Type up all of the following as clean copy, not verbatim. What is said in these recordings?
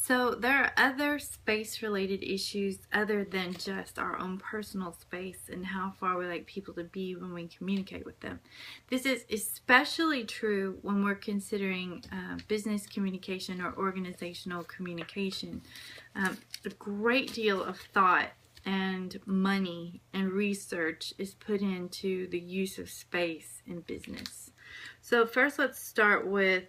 So there are other space-related issues other than just our own personal space and how far we like people to be when we communicate with them. This is especially true when we're considering business communication or organizational communication. A great deal of thought and money and research is put into the use of space in business. So first, let's start with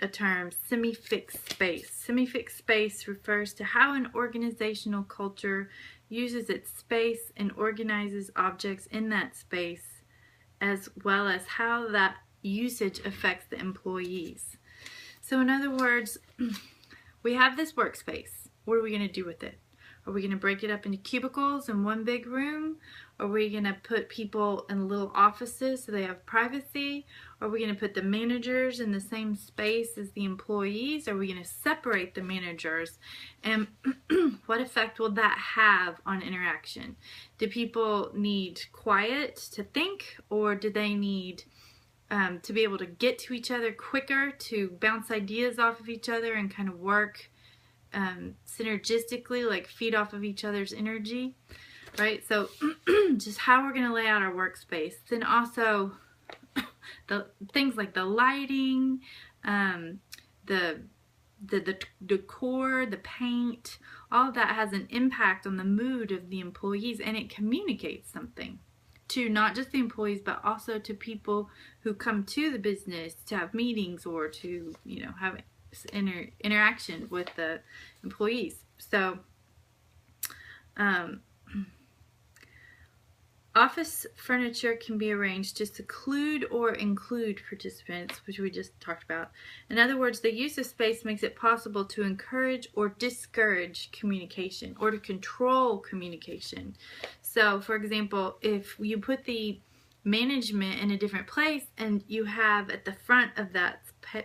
a term, semi-fixed space. Semi-fixed space refers to how an organizational culture uses its space and organizes objects in that space, as well as how that usage affects the employees. So in other words, we have this workspace. What are we going to do with it? Are we going to break it up into cubicles in one big room? Are we going to put people in little offices so they have privacy? Are we going to put the managers in the same space as the employees? Are we going to separate the managers? And what effect will that have on interaction? Do people need quiet to think, or do they need to be able to get to each other quicker, to bounce ideas off of each other and kind of work synergistically, like feed off of each other's energy, right? So just how we're going to lay out our workspace. Then also the things like the lighting, the decor, the paint, all of that has an impact on the mood of the employees, and it communicates something to not just the employees but also to people who come to the business to have meetings or to, you know, have interaction with the employees. So office furniture can be arranged to seclude or include participants, which we just talked about. In other words, the use of space makes it possible to encourage or discourage communication or to control communication. So for example, if you put the management in a different place and you have at the front of that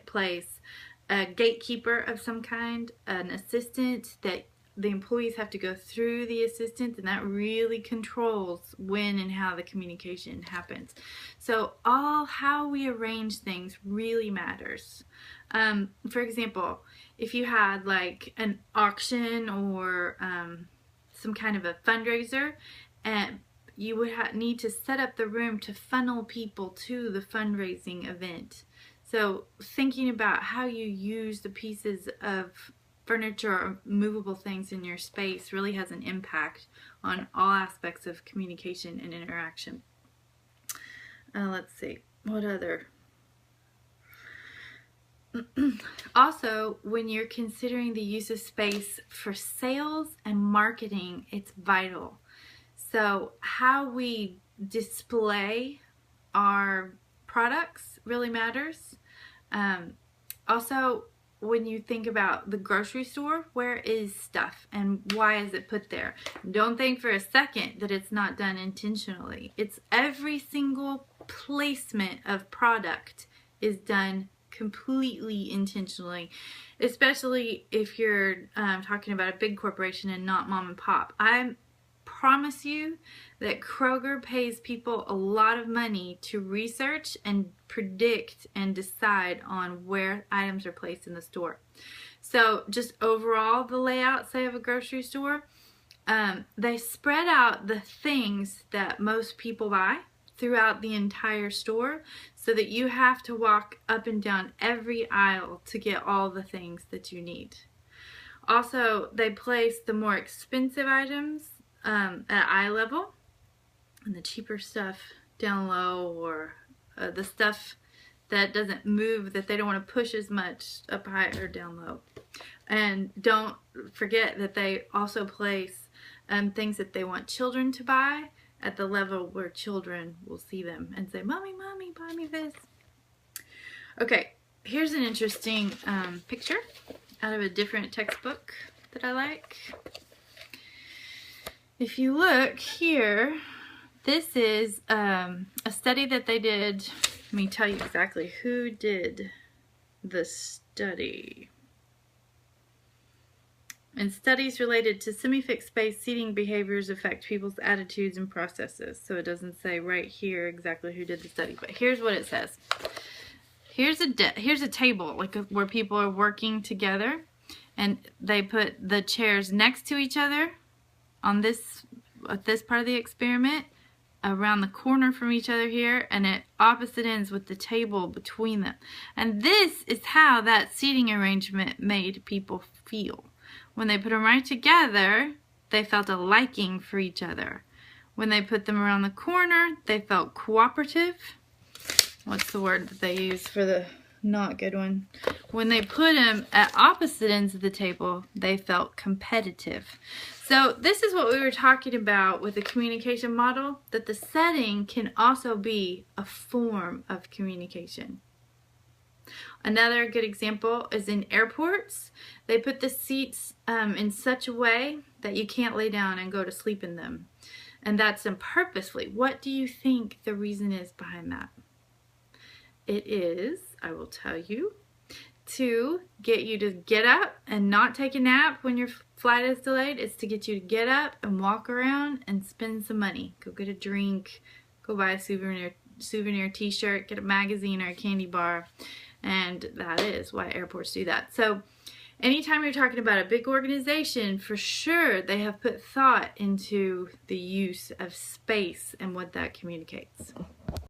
place a gatekeeper of some kind, an assistant, that the employees have to go through the assistant, and that really controls when and how the communication happens. So how we arrange things really matters. For example, if you had like an auction or some kind of a fundraiser, and you would need to set up the room to funnel people to the fundraising event. So thinking about how you use the pieces of furniture or movable things in your space really has an impact on all aspects of communication and interaction. Let's see, what other? Also, when you're considering the use of space for sales and marketing, it's vital. So how we display our products really matters. Also, when you think about the grocery store, where is stuff and why is it put there? Don't think for a second that it's not done intentionally. It's every single placement of product is done completely intentionally, especially if you're talking about a big corporation and not mom and pop. I promise you that Kroger pays people a lot of money to research and predict and decide on where items are placed in the store. So just overall, the layout, say, of a grocery store, they spread out the things that most people buy throughout the entire store so that you have to walk up and down every aisle to get all the things that you need. Also, they place the more expensive items at eye level and the cheaper stuff down low, or the stuff that doesn't move, that they don't want to push as much up high or down low. And don't forget that they also place things that they want children to buy at the level where children will see them and say, "Mommy, Mommy, buy me this." Okay, here's an interesting picture out of a different textbook that I like. If you look here, this is a study that they did. Let me tell you exactly who did the study. And studies related to semi-fixed space seating behaviors affect people's attitudes and processes. So it doesn't say right here exactly who did the study, but here's what it says. Here's a table, like where people are working together. and they put the chairs next to each other on this part of the experiment, around the corner from each other here, and at opposite ends with the table between them. And this is how that seating arrangement made people feel. When they put them right together, they felt a liking for each other. When they put them around the corner, they felt cooperative. What's the word that they use for the not good one? When they put them at opposite ends of the table, they felt competitive. So this is what we were talking about with the communication model, that the setting can also be a form of communication. Another good example is in airports. They put the seats in such a way that you can't lay down and go to sleep in them. And that's done purposefully. What do you think the reason is behind that? It is, I will tell you, to get you to get up and not take a nap when your flight is delayed. It's to get you to get up and walk around and spend some money. Go get a drink, go buy a souvenir t-shirt, get a magazine or a candy bar. And that is why airports do that. So anytime you're talking about a big organization, for sure they have put thought into the use of space and what that communicates.